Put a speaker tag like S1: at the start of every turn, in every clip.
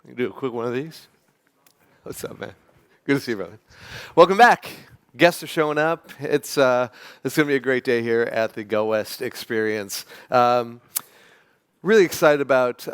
S1: You do a quick one of these? What's up, man? Good to see you, brother. Welcome back. Guests are showing up. It's going to be a great day here at the Go West experience. Really excited about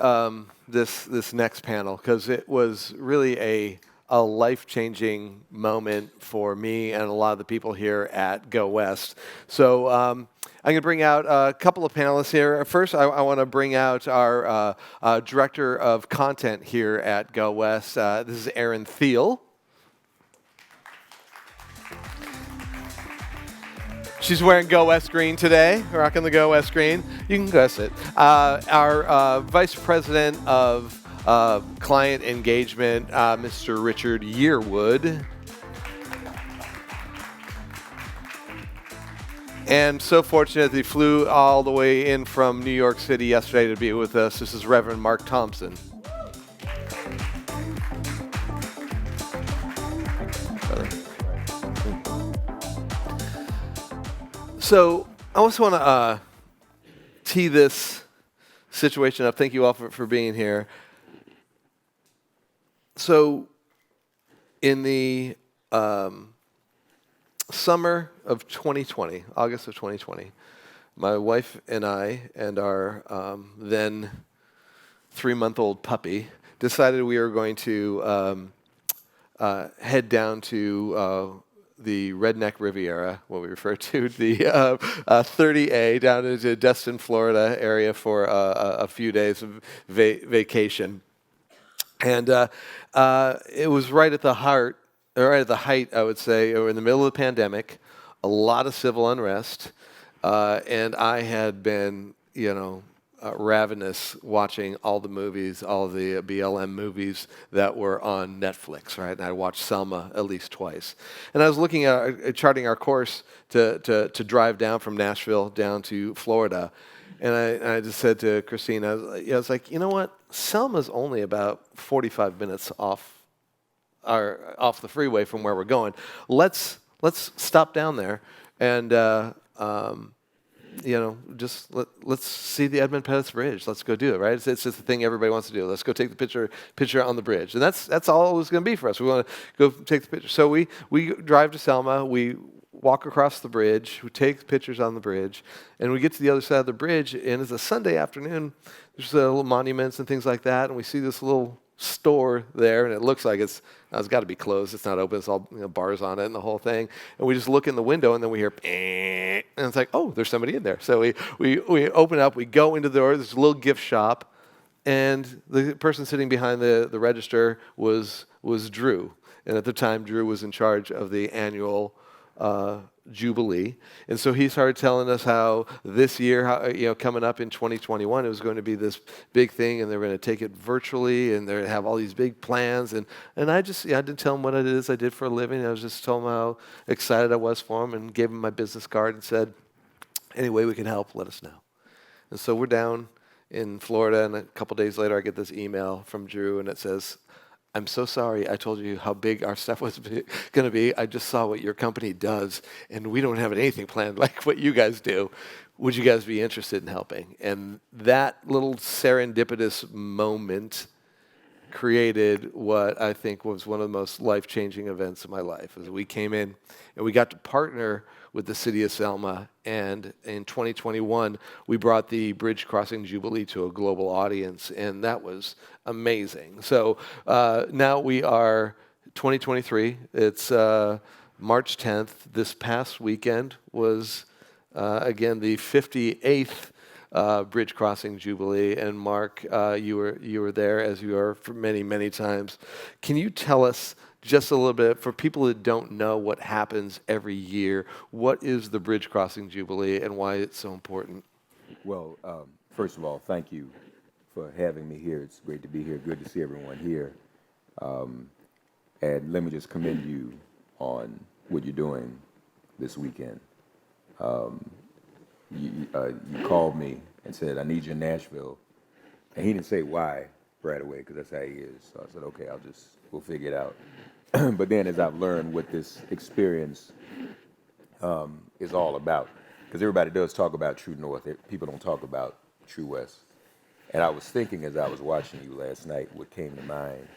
S1: this next panel because it was really a life-changing moment for me and a lot of the people here at Go West. So I'm going to bring out a couple of panelists here. First, I want to bring out our Director of Content here at Go West. This is Erin Thiele. She's wearing Go West green today, rocking the Go West green. You can guess it. Our Vice President of Client Engagement, Mr. Richard Yearwood. And so fortunate that he flew all the way in from New York City yesterday to be with us. This is Reverend Mark Thompson. So I also want to tee this situation up. Thank you all for being here. So in the summer of 2020, August of 2020, my wife and I and our then 3-month-old puppy decided we were going to head down to the Redneck Riviera, what we refer to, the 30A, down into Destin, Florida area for a few days of vacation. And it was right at the height, I would say, or in the middle of the pandemic, a lot of civil unrest, and I had been, ravenous watching all the movies, all of the BLM movies that were on Netflix, right? And I watched Selma at least twice. And I was looking at charting our course to drive down from Nashville down to Florida. And I just said to Christine, I was like, you know what? Selma's only about 45 minutes off the freeway from where we're going. Let's stop down there and let's see the Edmund Pettus Bridge. Let's go do it, right? It's just the thing everybody wants to do. Let's go take the picture on the bridge. And that's all it was going to be for us. We want to go take the picture. So we drive to Selma. We walk across the bridge. We take pictures on the bridge. And we get to the other side of the bridge. And it's a Sunday afternoon. There's little monuments and things like that. And we see this little store there, and it looks like it's got to be closed. It's not open. It's all bars on it and the whole thing. And we just look in the window, and then we hear, and it's like, oh, there's somebody in there. So we open up. We go into the door. There's a little gift shop, and the person sitting behind the register was Drew. And at the time, Drew was in charge of the annual Jubilee. And so he started telling us how this year, coming up in 2021, it was going to be this big thing, and they were going to take it virtually, and they're going to have all these big plans. And I didn't tell him what it is I did for a living. I was just telling him how excited I was for him, and gave him my business card and said, any way we can help, let us know. And so we're down in Florida, and a couple days later, I get this email from Drew, and it says, I'm so sorry I told you how big our stuff was going to be. I just saw what your company does, and we don't have anything planned like what you guys do. Would you guys be interested in helping? And that little serendipitous moment created what I think was one of the most life-changing events of my life. As we came in and we got to partner with the city of Selma, and in 2021 we brought the Bridge Crossing Jubilee to a global audience, and that was amazing. So now we are 2023. It's March 10th. This past weekend was again the 58th Bridge Crossing Jubilee, and Mark, you were there, as you are for many, many times. Can you tell us just a little bit, for people that don't know what happens every year, what is the Bridge Crossing Jubilee and why it's so important?
S2: Well, first of all, thank you for having me here. It's great to be here. Good to see everyone here. And let me just commend you on what you're doing this weekend. You called me and said, I need you in Nashville. And he didn't say why right away, because that's how he is. So I said, okay, we'll figure it out. But then as I've learned what this experience is all about, because everybody does talk about True North, people don't talk about True West. And I was thinking as I was watching you last night, what came to mind,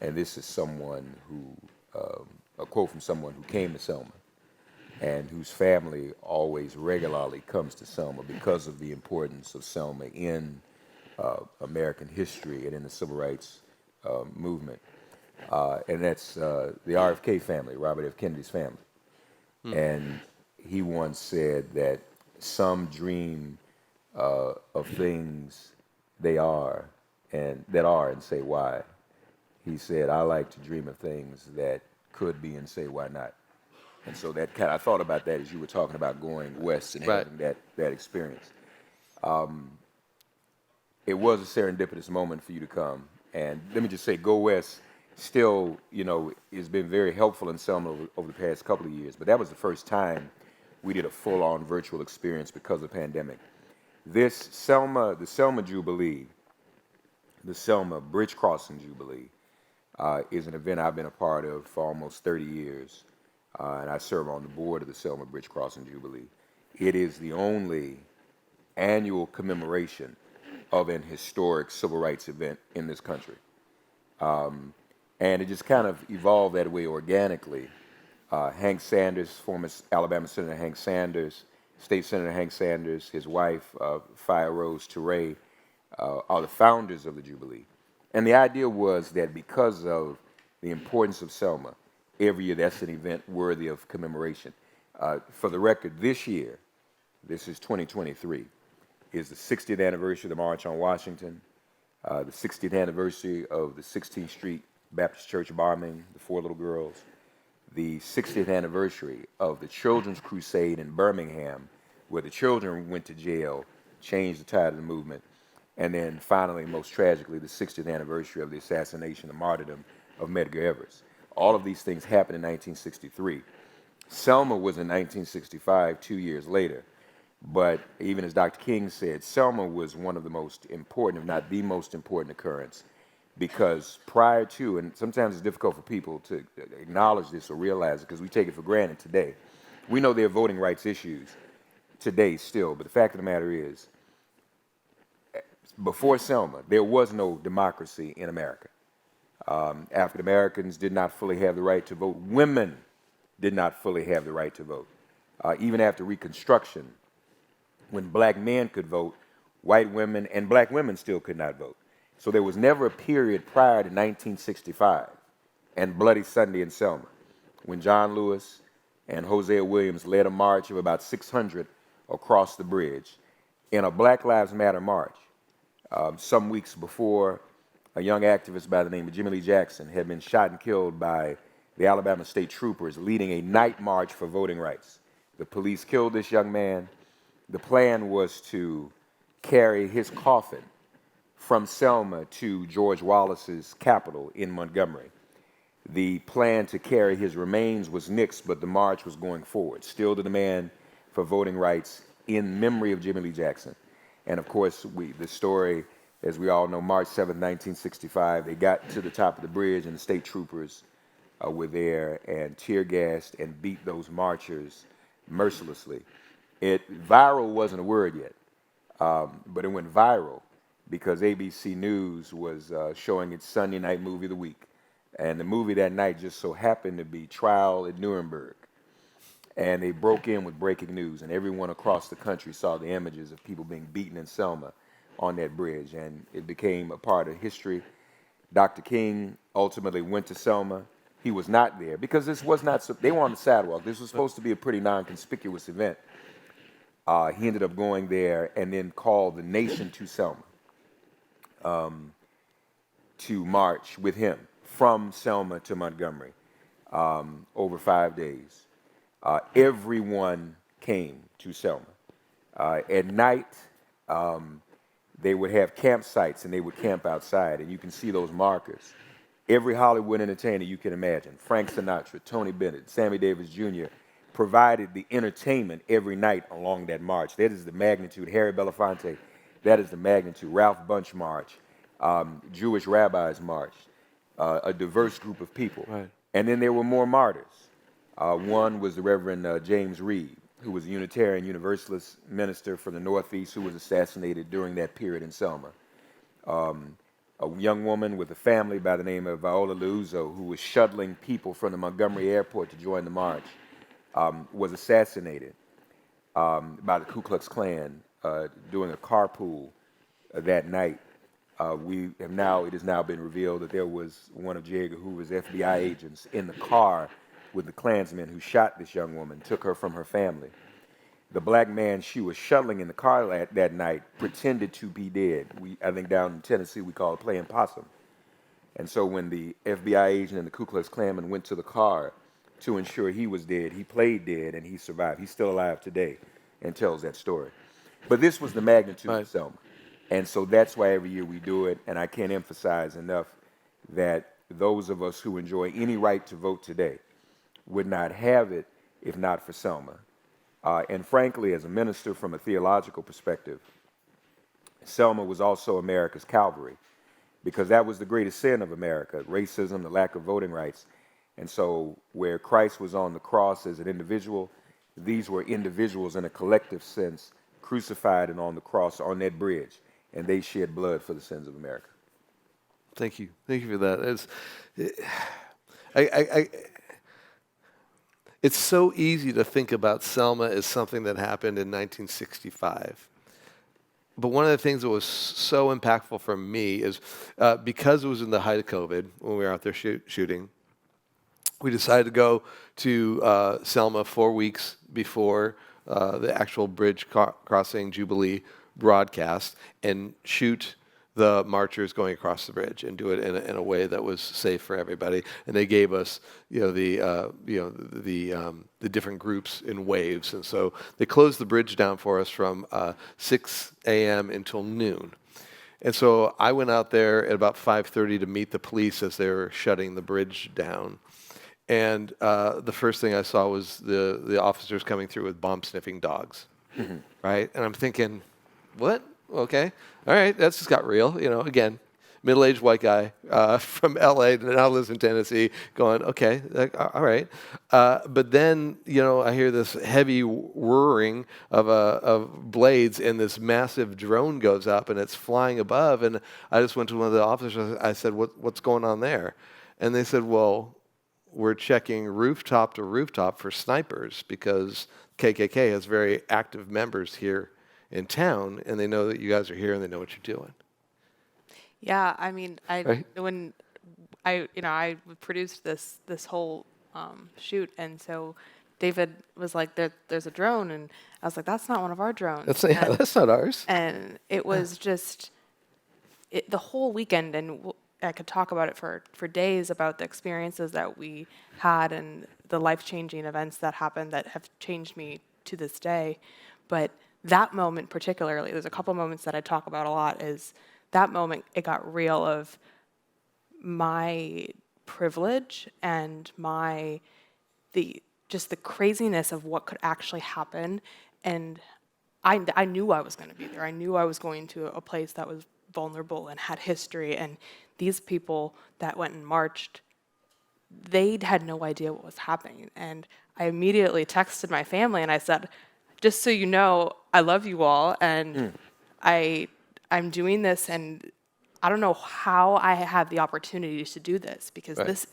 S2: and this is someone who, a quote from someone who came to Selma and whose family always regularly comes to Selma because of the importance of Selma in American history and in the civil rights movement. And that's the RFK family, Robert F. Kennedy's family. And he once said that some dream of things they are and say why. He said, I like to dream of things that could be and say why not. And so that kind of, I thought about that as you were talking about going west and
S1: Right.
S2: having that experience. It was a serendipitous moment for you to come. And let me just say, Go West still, has been very helpful in Selma over the past couple of years. But that was the first time we did a full-on virtual experience because of the pandemic. The Selma Jubilee, the Selma Bridge Crossing Jubilee, is an event I've been a part of for almost 30 years. And I serve on the board of the Selma Bridge Crossing Jubilee. It is the only annual commemoration of an historic civil rights event in this country. And it just kind of evolved that way organically. Hank Sanders, former Alabama Senator Hank Sanders, State Senator Hank Sanders, his wife, Fire Rose Toure, are the founders of the Jubilee. And the idea was that because of the importance of Selma, every year that's an event worthy of commemoration. For the record, this year, this is 2023, is the 60th anniversary of the March on Washington, the 60th anniversary of the 16th Street Baptist Church bombing, the 4 little girls, the 60th anniversary of the Children's Crusade in Birmingham, where the children went to jail, changed the tide of the movement, and then finally, most tragically, the 60th anniversary of the assassination, the martyrdom of Medgar Evers. All of these things happened in 1963. Selma was in 1965, 2 years later. But even as Dr. King said, Selma was one of the most important, if not the most important occurrence, because prior to, and sometimes it's difficult for people to acknowledge this or realize it because we take it for granted today. We know there are voting rights issues today still, but the fact of the matter is, before Selma, there was no democracy in America. African Americans did not fully have the right to vote. Women did not fully have the right to vote. Even after Reconstruction, when black men could vote, white women and black women still could not vote. So there was never a period prior to 1965 and Bloody Sunday in Selma when John Lewis and Hosea Williams led a march of about 600 across the bridge in a Black Lives Matter march. Some weeks before, a young activist by the name of Jimmy Lee Jackson had been shot and killed by the Alabama State Troopers leading a night march for voting rights. The police killed this young man. The plan was to carry his coffin from Selma to George Wallace's capital in Montgomery. The plan to carry his remains was nixed, but the march was going forward, still the demand for voting rights in memory of Jimmy Lee Jackson. And of course, the story, as we all know, March 7, 1965, they got to the top of the bridge and the state troopers were there and tear gassed and beat those marchers mercilessly. Viral wasn't a word yet, but it went viral because ABC News was showing its Sunday night movie of the week. And the movie that night just so happened to be Trial at Nuremberg. And they broke in with breaking news, and everyone across the country saw the images of people being beaten in Selma on that bridge, and it became a part of history. Dr. King ultimately went to Selma. He was not there because this was not, they were on the sidewalk. This was supposed to be a pretty non-conspicuous event. He ended up going there and then called the nation to Selma to march with him from Selma to Montgomery over 5 days. Everyone came to Selma. At night, they would have campsites and they would camp outside, and you can see those markers. Every Hollywood entertainer you can imagine, Frank Sinatra, Tony Bennett, Sammy Davis Jr., provided the entertainment every night along that march. That is the magnitude. Harry Belafonte, that is the magnitude. Ralph Bunche March, Jewish rabbis marched, a diverse group of people.
S1: Right.
S2: And then there were more martyrs. One was the Reverend James Reed, who was a Unitarian Universalist minister from the Northeast who was assassinated during that period in Selma. A young woman with a family by the name of Viola Liuzzo, who was shuttling people from the Montgomery airport to join the march, was assassinated by the Ku Klux Klan doing a carpool that night. It has now been revealed that there was one of J. Edgar Hoover's FBI agents in the car with the Klansmen who shot this young woman, took her from her family. The black man she was shuttling in the car that night pretended to be dead. I think down in Tennessee we call it playing possum. And so when the FBI agent and the Ku Klux Klanman went to the car to ensure he was dead, he played dead and he survived. He's still alive today and tells that story. But this was the magnitude of Selma. And so that's why every year we do it, and I can't emphasize enough that those of us who enjoy any right to vote today would not have it if not for Selma. And frankly, as a minister from a theological perspective, Selma was also America's Calvary, because that was the greatest sin of America, racism, the lack of voting rights. And so where Christ was on the cross as an individual, these were individuals in a collective sense, crucified and on the cross on that bridge. And they shed blood for the sins of America.
S1: Thank you. Thank you for that. It's so easy to think about Selma as something that happened in 1965. But one of the things that was so impactful for me is because it was in the height of COVID when we were out there shooting, we decided to go to Selma 4 weeks before the actual Bridge Crossing Jubilee broadcast and shoot the marchers going across the bridge and do it in a way that was safe for everybody. And they gave us, the different groups in waves. And so they closed the bridge down for us from 6 a.m. until noon. And so I went out there at about 5:30 to meet the police as they were shutting the bridge down. And the first thing I saw was the officers coming through with bomb-sniffing dogs, right? And I'm thinking, what? Okay, all right, that's just got real. Again, middle-aged white guy from L.A. that now lives in Tennessee going, okay, all right. But then, I hear this heavy whirring of blades, and this massive drone goes up, and it's flying above. And I just went to one of the officers. I said, what's going on there? And they said, well, we're checking rooftop to rooftop for snipers because KKK has very active members here in town, and they know that you guys are here and they know what you're doing.
S3: Yeah, I mean,
S1: Right?
S3: when I produced this whole shoot, and so David was like, "There's a drone," and I was like, "That's not one of our drones."
S1: That's not ours.
S3: And it was just the whole weekend, and I could talk about it for days about the experiences that we had and the life-changing events that happened that have changed me to this day. But that moment particularly, there's a couple moments that I talk about a lot, is that moment, it got real of my privilege and the craziness of what could actually happen. And I knew I was going to be there. I knew I was going to a place that was vulnerable and had history. And these people that went and marched, they had no idea what was happening. And I immediately texted my family and I said, just so you know, I love you all, and I'm doing this, and I don't know how I have the opportunity to do this, because this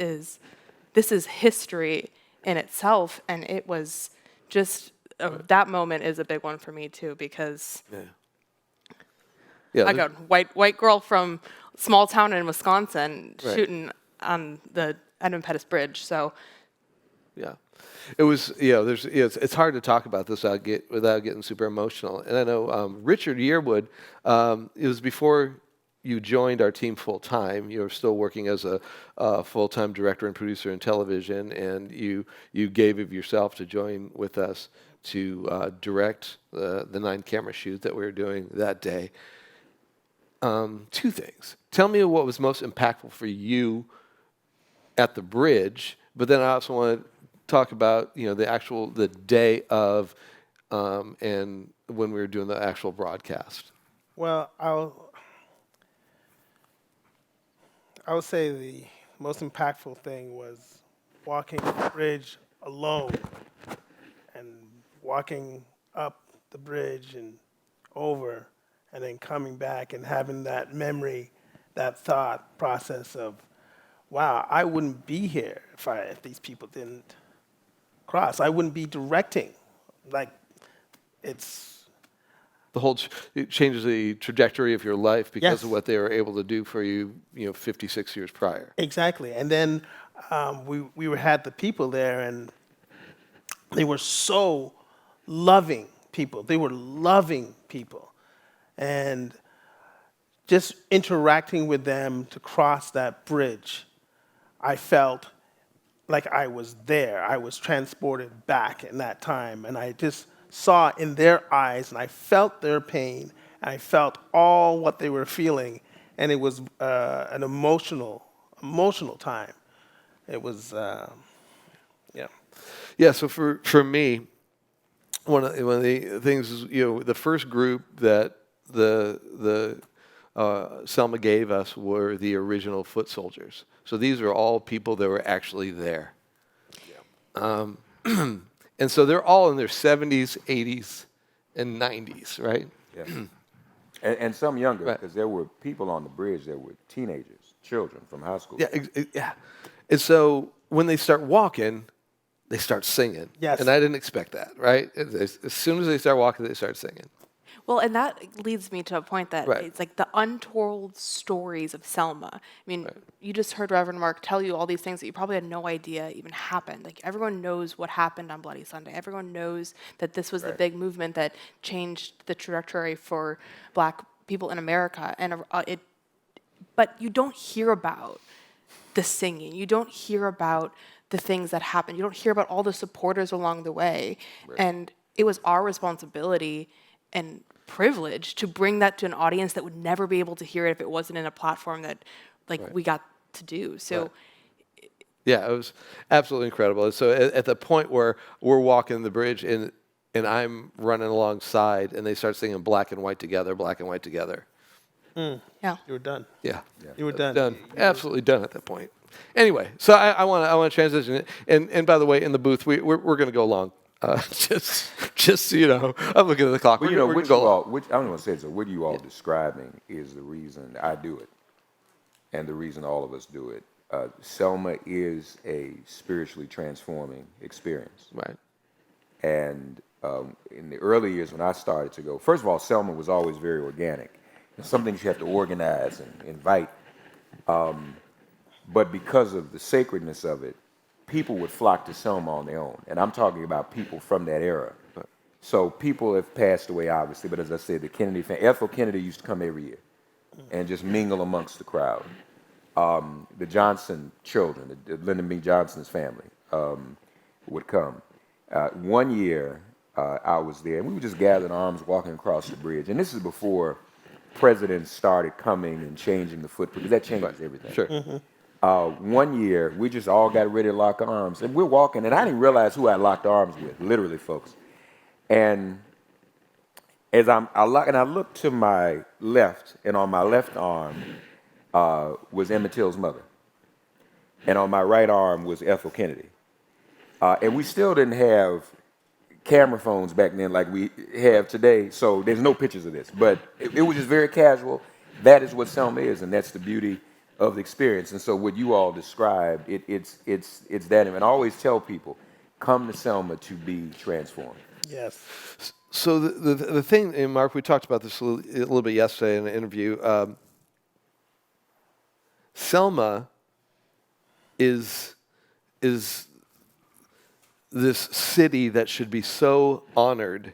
S3: is history in itself, and it was just that moment is a big one for me too, because I got white girl from small town in Wisconsin shooting on the Edmund Pettus Bridge, so.
S1: Yeah. It was, it's hard to talk about this without getting super emotional. And I know Richard Yearwood, it was before you joined our team full time. You were still working as a full-time director and producer in television, and you gave of yourself to join with us to direct the 9-camera shoot that we were doing that day. Two things. Tell me what was most impactful for you at the bridge, but then I also want to talk about the day of and when we were doing the actual broadcast.
S4: Well, I would say the most impactful thing was walking the bridge alone and walking up the bridge and over and then coming back and having that memory, that thought process of, wow, I wouldn't be here if these people didn't cross. I wouldn't be directing. Like, it's
S1: The whole it changes the trajectory of your life because
S4: Yes.
S1: of what they were able to do for you, 56 years prior.
S4: exactly. And then we had the people there, and they were so loving people. They were loving people, and just interacting with them to cross that bridge, I felt like I was there. I was transported back in that time, and I just saw in their eyes, and I felt their pain, and I felt all what they were feeling, and it was an emotional time. It was, yeah.
S1: Yeah, so for me, one of the things is, the first group that the Selma gave us were the original foot soldiers. So these are all people that were actually there. And so they're all in their 70s, 80s, and 90s, right?
S2: Yeah. And some younger,
S1: Right.
S2: because there were people on the bridge that were teenagers, children from high school.
S1: Yeah, yeah. And so when they start walking, they start singing.
S4: Yes.
S1: And I didn't expect that, right? As soon as they start walking, they start singing.
S3: Well, and that leads me to a point that
S1: Right.
S3: it's like the untold stories of Selma. I mean, you just heard Reverend Mark tell you all these things that you probably had no idea even happened. Like, everyone knows what happened on Bloody Sunday. Everyone knows that this was the
S2: Right.
S3: big movement that changed the trajectory for Black people in America. And but you don't hear about the singing. You don't hear about the things that happened. You don't hear about all the supporters along the way. And it was our responsibility and privilege to bring that to an audience that would never be able to hear it if it wasn't in a platform that we got to do. So
S1: Yeah, it was absolutely incredible. So at the point where we're walking the bridge and I'm running alongside and they start singing Black and White Together, Black and White Together.
S3: yeah.
S4: You were done.
S1: Yeah.
S4: You were done.
S1: Done. Absolutely done at that point. Anyway, so I want to transition it. And by the way, in the booth, we're going to go long. Just so you know, I'm looking at the clock.
S2: Well,
S1: We're
S2: what
S1: gonna go long.
S2: I don't want to say it, so what you all describing is the reason I do it, and the reason all of us do it. Selma is a spiritually transforming experience.
S1: Right.
S2: And in the early years when I started to go, first of all, Selma was always very organic. It's something you have to organize and invite. But because of the sacredness of it, people would flock to Selma on their own. And I'm talking about people from that era. So people have passed away, obviously, but as I said, the Kennedy family, Ethel Kennedy used to come every year and just mingle amongst the crowd. The Johnson children, the Lyndon B. Johnson's family, would come. One year, I was there, and we were just gathered arms walking across the bridge. And this is before presidents started coming and changing the footprint, because that changes everything.
S1: Sure.
S2: One year, we just all got ready to lock arms, and we're walking, and I didn't realize who I locked arms with, literally, folks. And as I looked to my left, and on my left arm was Emmett Till's mother, and on my right arm was Ethel Kennedy. And we still didn't have camera phones back then like we have today, so there's no pictures of this. But it was just very casual. That is what Selma is, and that's the beauty of the experience. And so what you all described, it's that. And I always tell people, come to Selma to be transformed.
S4: Yes.
S1: So the thing, and Mark, we talked about this a little bit yesterday in an interview. Selma is this city that should be so honored,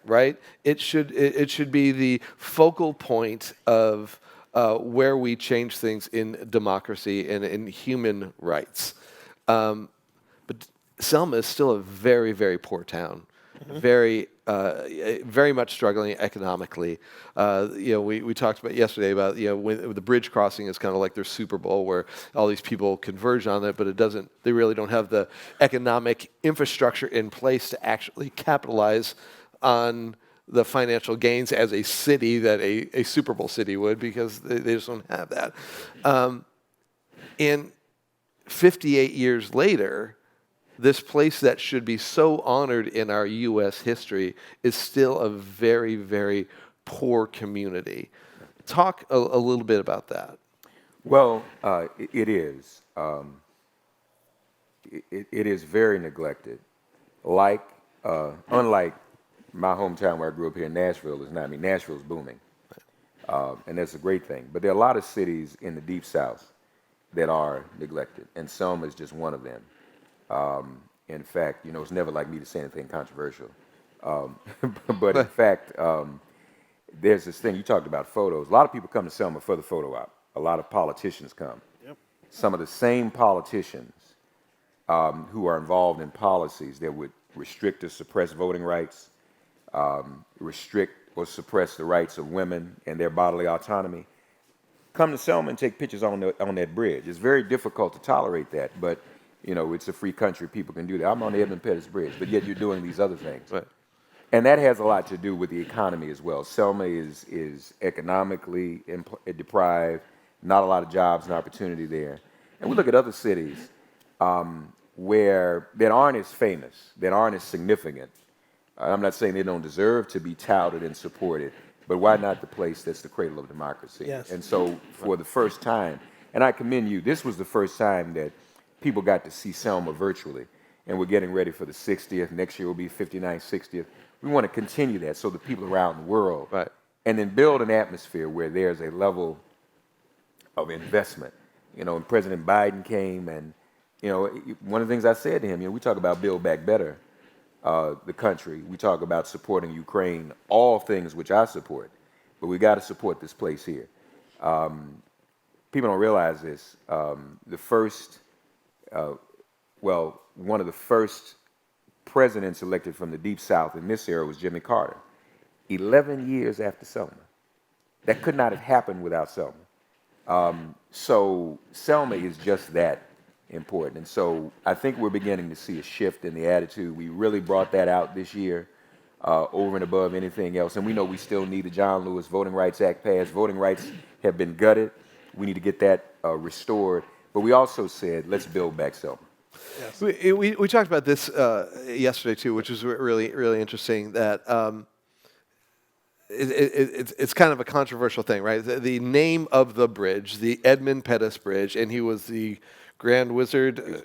S1: right? It should be the focal point of where we change things in democracy and in human rights. But Selma is still a very, very poor town. Very much struggling economically. We talked about yesterday about when the bridge crossing is kind of like their Super Bowl where all these people converge on it, but they really don't have the economic infrastructure in place to actually capitalize on the financial gains as a city that a Super Bowl city would, because they just don't have that. And 58 years later, this place that should be so honored in our U.S. history is still a very, very poor community. Talk a little bit about that.
S2: Well, it is. It is very neglected. Unlike my hometown where I grew up here in Nashville is not. I mean, Nashville's booming, and that's a great thing. But there are a lot of cities in the Deep South that are neglected, and Selma is just one of them. In fact, it's never like me to say anything controversial. But in fact, there's this thing, you talked about photos. A lot of people come to Selma for the photo op. A lot of politicians come.
S4: Yep.
S2: Some of the same politicians who are involved in policies that would restrict or suppress voting rights, restrict or suppress the rights of women and their bodily autonomy, come to Selma and take pictures on that bridge. It's very difficult to tolerate that, but it's a free country. People can do that. I'm on the Edmund Pettus Bridge, but yet you're doing these other things.
S1: Right.
S2: And that has a lot to do with the economy as well. Selma is economically deprived, not a lot of jobs and opportunity there. And we look at other cities that aren't as famous, that aren't as significant. I'm not saying they don't deserve to be touted and supported, but why not the place that's the cradle of democracy?
S4: Yes.
S2: And so for the first time, and I commend you, this was the first time that people got to see Selma virtually. And we're getting ready for the 60th. Next year will be 59th, 60th. We want to continue that so the people around the world,
S1: Right.
S2: and then build an atmosphere where there's a level of investment. And President Biden came, and one of the things I said to him, we talk about Build Back Better, the country. We talk about supporting Ukraine, all things which I support, but we got to support this place here. People don't realize this. One of the first presidents elected from the Deep South in this era was Jimmy Carter, 11 years after Selma. That could not have happened without Selma. So Selma is just that important. And so I think we're beginning to see a shift in the attitude. We really brought that out this year, over and above anything else. And we know we still need the John Lewis Voting Rights Act passed. Voting rights have been gutted. We need to get that restored. But we also said, let's build back Selma.
S1: Yes. We talked about this yesterday too, which is really, really interesting. That it's kind of a controversial thing, right? The name of the bridge, the Edmund Pettus Bridge, and he was the Grand Wizard of the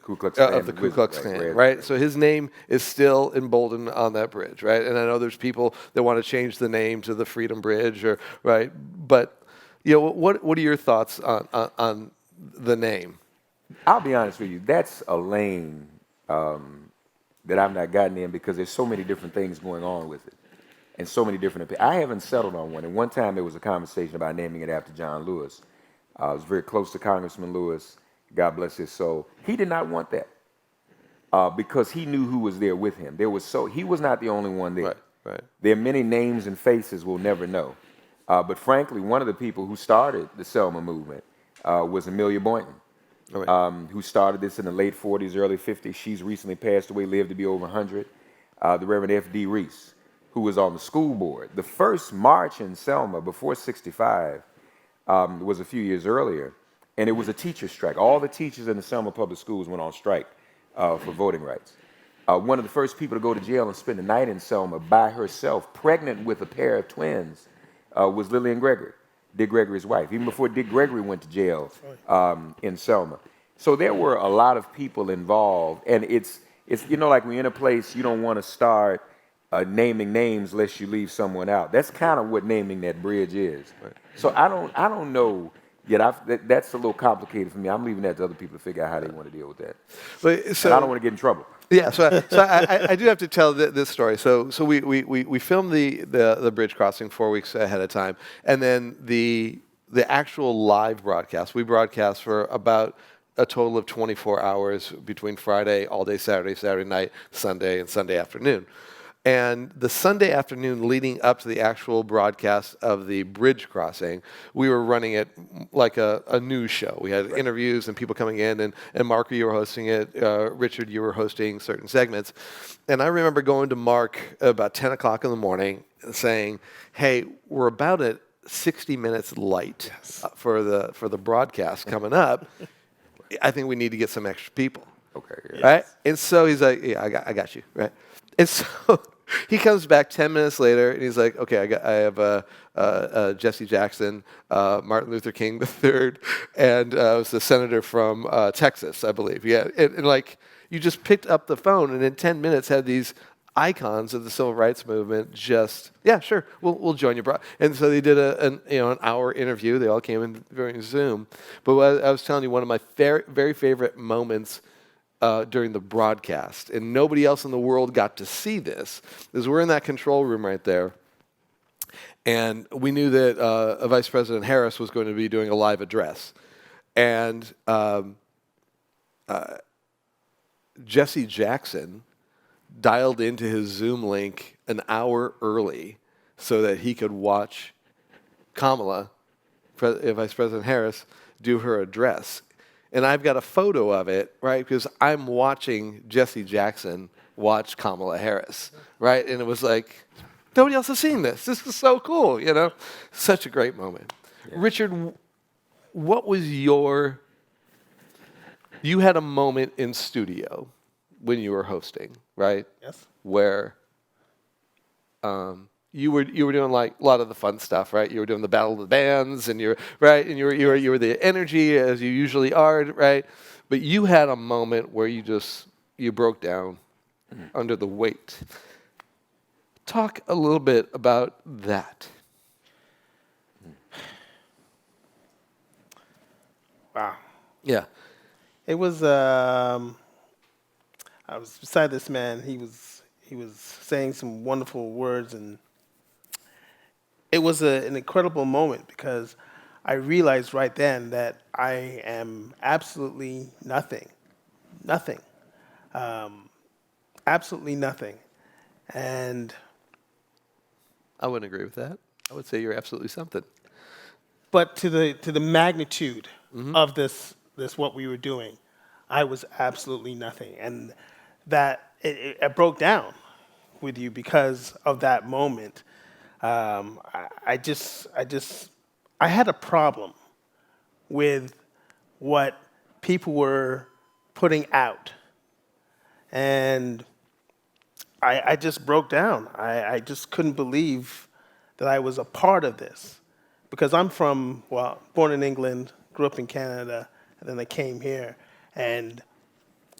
S1: Ku Klux Klan, right? So his name is still emboldened on that bridge, right? And I know there's people that want to change the name to the Freedom Bridge, right? But what are your thoughts on the name?
S2: I'll be honest with you, that's a lane that I've not gotten in because there's so many different things going on with it. And so many different opinions. I haven't settled on one. And one time there was a conversation about naming it after John Lewis. I was very close to Congressman Lewis. God bless his soul. He did not want that because he knew who was there with him. He was not the only one there.
S1: Right.
S2: There are many names and faces we'll never know. But frankly, one of the people who started the Selma movement was Amelia Boynton. Right. Who started this in the late 40s, early 50s. She's recently passed away, lived to be over 100. The Reverend F.D. Reese, who was on the school board. The first march in Selma before 65 was a few years earlier, and it was a teacher strike. All the teachers in the Selma public schools went on strike for voting rights. One of the first people to go to jail and spend the night in Selma by herself, pregnant with a pair of twins, was Lillian Gregory. Dick Gregory's wife, even before Dick Gregory went to jail in Selma. So there were a lot of people involved, and it's like we're in a place you don't want to start naming names lest you leave someone out. That's kind of what naming that bridge is. Right. So I don't know yet. That's a little complicated for me. I'm leaving that to other people to figure out how they want to deal with that. And I don't want to get in trouble.
S1: Yeah, so I do have to tell this story. So we filmed the bridge crossing 4 weeks ahead of time, and then the actual live broadcast, we broadcast for about a total of 24 hours between Friday, all day Saturday, Saturday night, Sunday, and Sunday afternoon. And the Sunday afternoon leading up to the actual broadcast of the bridge crossing, we were running it like a news show. We had interviews and people coming in, and Mark, you were hosting it. Richard, you were hosting certain segments. And I remember going to Mark about 10 o'clock in the morning saying, hey, we're about at 60 minutes light for the broadcast coming up. I think we need to get some extra people.
S2: Okay.
S1: Yes. Right? And so he's like, yeah, I got you. Right? And so he comes back 10 minutes later, and he's like, "Okay, I have Jesse Jackson, Martin Luther King III, and it was the senator from Texas, I believe." Yeah, and like you just picked up the phone, and in 10 minutes had these icons of the civil rights movement. Just yeah, sure, we'll join you, bro. And so they did an hour interview. They all came in during Zoom. But what I was telling you, one of my very favorite moments during the broadcast, and nobody else in the world got to see this, is we're in that control room right there, and we knew that Vice President Harris was going to be doing a live address, and Jesse Jackson dialed into his Zoom link an hour early so that he could watch Kamala, Vice President Harris, do her address. And I've got a photo of it, right? Because I'm watching Jesse Jackson watch Kamala Harris, right? And it was like, nobody else has seen this. This is so cool, you know? Such a great moment. Yeah. Richard, what was you had a moment in studio when you were hosting, right?
S4: Yes.
S1: Where you were doing like a lot of the fun stuff, right? You were doing the battle of the bands, and you were the energy as you usually are, right? But you had a moment where you broke down under the weight. Talk a little bit about that.
S4: Wow.
S1: Yeah.
S4: It was. I was beside this man. He was saying some wonderful words, and it was an incredible moment because I realized right then that I am absolutely nothing, absolutely nothing, and
S1: I wouldn't agree with that. I would say you're absolutely something.
S4: But to the magnitude of this what we were doing, I was absolutely nothing, and that it broke down with you because of that moment. I had a problem with what people were putting out, and I just broke down. I just couldn't believe that I was a part of this, because I'm born in England, grew up in Canada, and then I came here, and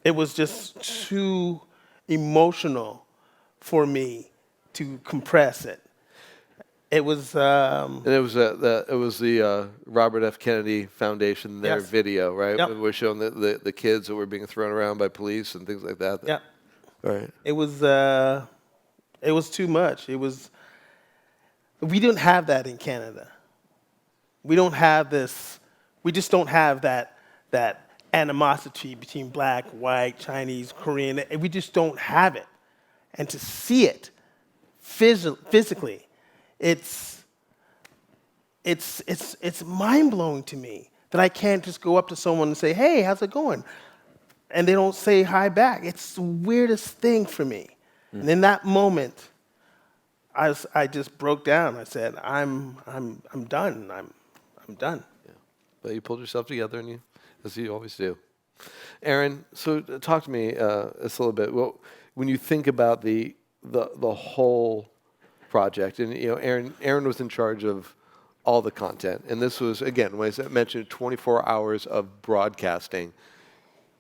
S4: it was just too emotional for me to compress it. It was.
S1: And it was the Robert F. Kennedy Foundation, their
S4: Yes.
S1: video, right?
S4: Yep.
S1: When we're showing the kids that were being thrown around by police and things like that.
S4: Yeah.
S1: Right.
S4: It was too much. We didn't have that in Canada. We don't have this. We just don't have that animosity between black, white, Chinese, Korean. We just don't have it. And to see it physically, it's mind-blowing to me that I can't just go up to someone and say, "Hey, how's it going?" and they don't say hi back. It's the weirdest thing for me. And in that moment, I just broke down. I said, I'm done. I'm done.
S1: Yeah. But you pulled yourself together, and as you always do. Erin, so talk to me just a little bit. Well, when you think about the whole project, and Erin was in charge of all the content, and this was, again, when I mentioned 24 hours of broadcasting,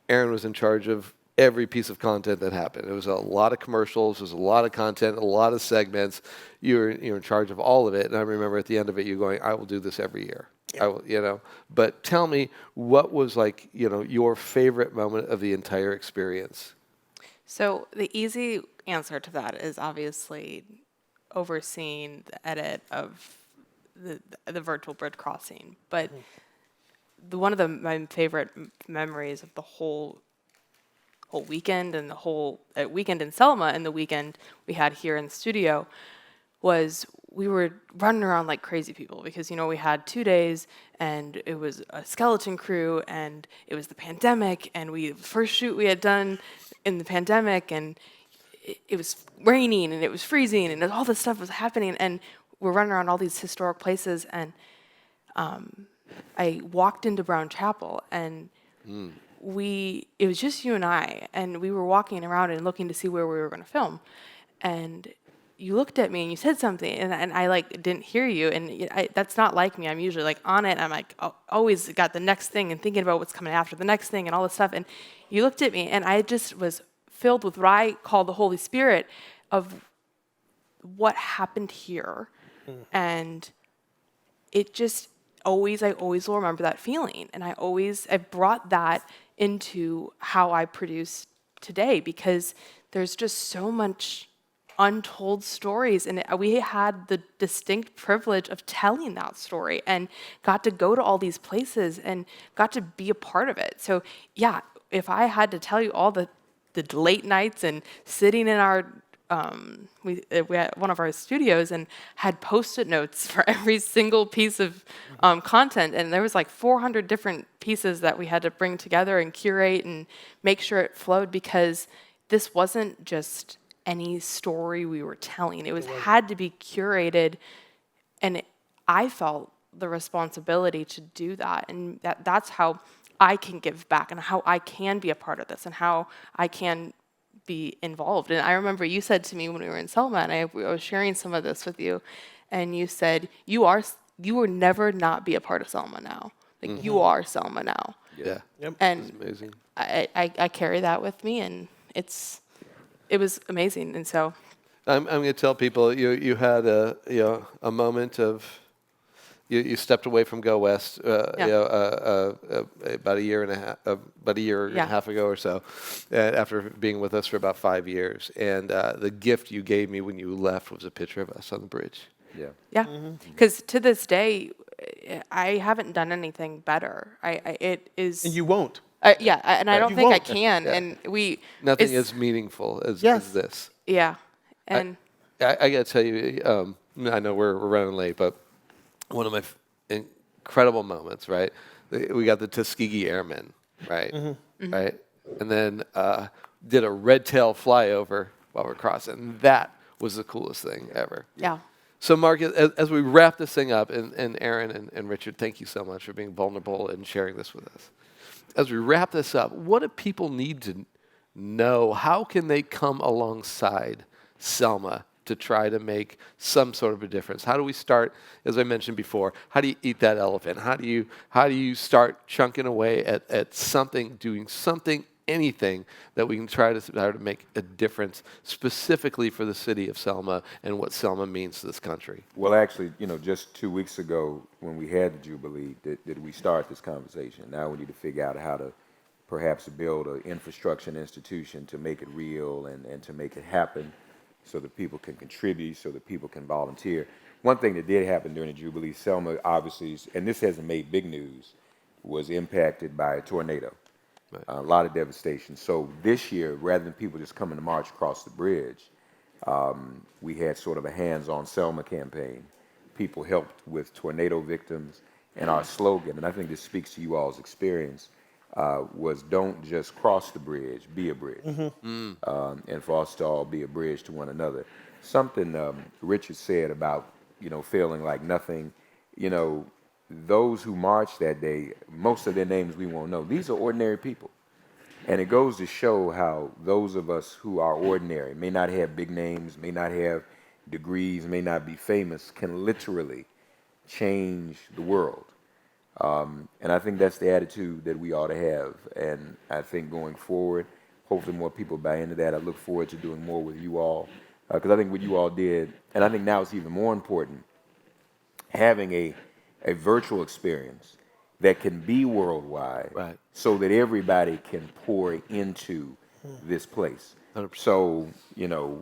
S1: Erin was in charge of every piece of content that happened. It was a lot of commercials, there was a lot of content, a lot of segments. You're in charge of all of it, and I remember at the end of it, you going, "I will do this every year." Yeah. I will, But tell me, what was your favorite moment of the entire experience?
S3: So the easy answer to that is obviously overseeing the edit of the virtual bridge crossing. But one of my favorite memories of the whole weekend, and the whole weekend in Selma and the weekend we had here in the studio, was we were running around like crazy people because, we had 2 days and it was a skeleton crew and it was the pandemic, and first shoot we had done in the pandemic, and it was raining and it was freezing and all this stuff was happening, and we're running around all these historic places, and I walked into Brown Chapel, and it was just you and I, and we were walking around and looking to see where we were going to film. and you looked at me and you said something, and I like didn't hear you, and that's not like me. I'm usually like on it. I'm like always got the next thing and thinking about what's coming after the next thing and all this stuff. And you looked at me, and I just was filled with what I call the Holy Spirit of what happened here, and it just I always will remember that feeling, and I brought that into how I produce today, because there's just so much untold stories, and we had the distinct privilege of telling that story and got to go to all these places and got to be a part of it. So yeah, if I had to tell you all the late nights and sitting in our we had one of our studios and had post-it notes for every single piece of content, and there was like 400 different pieces that we had to bring together and curate and make sure it flowed, because this wasn't just any story we were telling. It had to be curated, and I felt the responsibility to do that, and that's how I can give back and how I can be a part of this and how I can be involved. And I remember you said to me when we were in Selma, and I was sharing some of this with you, and you said you will never not be a part of Selma now. Like you are Selma now.
S1: Yeah.
S4: Yep.
S3: And
S1: That's amazing.
S3: I carry that with me, and it was amazing. And so
S1: I'm going to tell people you had a moment of you stepped away from Go West about a year and a half ago or so, after being with us for about 5 years, and the gift you gave me when you left was a picture of us on the bridge.
S3: yeah, because to this day I haven't done anything better. It is,
S4: And you won't.
S3: yeah, and I don't
S4: You
S3: think I
S4: won't.
S3: can.
S1: Yeah.
S3: And
S1: Nothing
S3: it's-
S1: as meaningful as
S4: Yes.
S1: this.
S3: yeah, and
S1: I got to tell you, I know we're running late, but one of my incredible moments, right? We got the Tuskegee Airmen, right? Right? And then did a red tail flyover while we're crossing. That was the coolest thing ever.
S3: yeah.
S1: So, Mark, as we wrap this thing up, and Erin and Richard, thank you so much for being vulnerable and sharing this with us. As we wrap this up, what do people need to know? How can they come alongside Selma to try to make some sort of a difference? How do we start, as I mentioned before, how do you eat that elephant? How do you start chunking away at something, doing something, anything that we can try to make a difference specifically for the city of Selma and what Selma means to this country?
S2: Well, actually, just 2 weeks ago when we had the Jubilee, did we start this conversation. Now we need to figure out how to perhaps build an infrastructure and institution to make it real and to make it happen so that people can contribute, so that people can volunteer. One thing that did happen during the Jubilee, Selma obviously, and this hasn't made big news, was impacted by a tornado.
S1: Right.
S2: A lot of devastation. So this year, rather than people just coming to march across the bridge, we had sort of a hands-on Selma campaign. People helped with tornado victims, and our slogan, and I think this speaks to you all's experience, was don't just cross the bridge, be a bridge. And for us to all be a bridge to one another. Something Richard said about, feeling like nothing, those who marched that day, most of their names we won't know. These are ordinary people. And it goes to show how those of us who are ordinary, may not have big names, may not have degrees, may not be famous, can literally change the world. And I think that's the attitude that we ought to have. And I think going forward, hopefully more people buy into that. I look forward to doing more with you all. Because I think what you all did, and I think now it's even more important, having a virtual experience that can be worldwide,
S1: Right.
S2: so that everybody can pour into this place.
S1: 100%.
S2: So,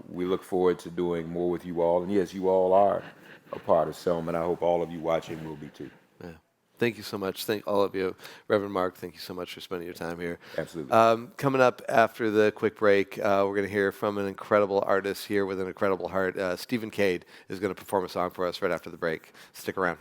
S2: we look forward to doing more with you all. And yes, you all are a part of Selma, and I hope all of you watching will be too.
S1: Yeah. Thank you so much. Thank all of you. Reverend Mark, thank you so much for spending your time here.
S2: Absolutely.
S1: Coming up after the quick break, we're going to hear from an incredible artist here with an incredible heart. Stephen Cade is going to perform a song for us right after the break. Stick around.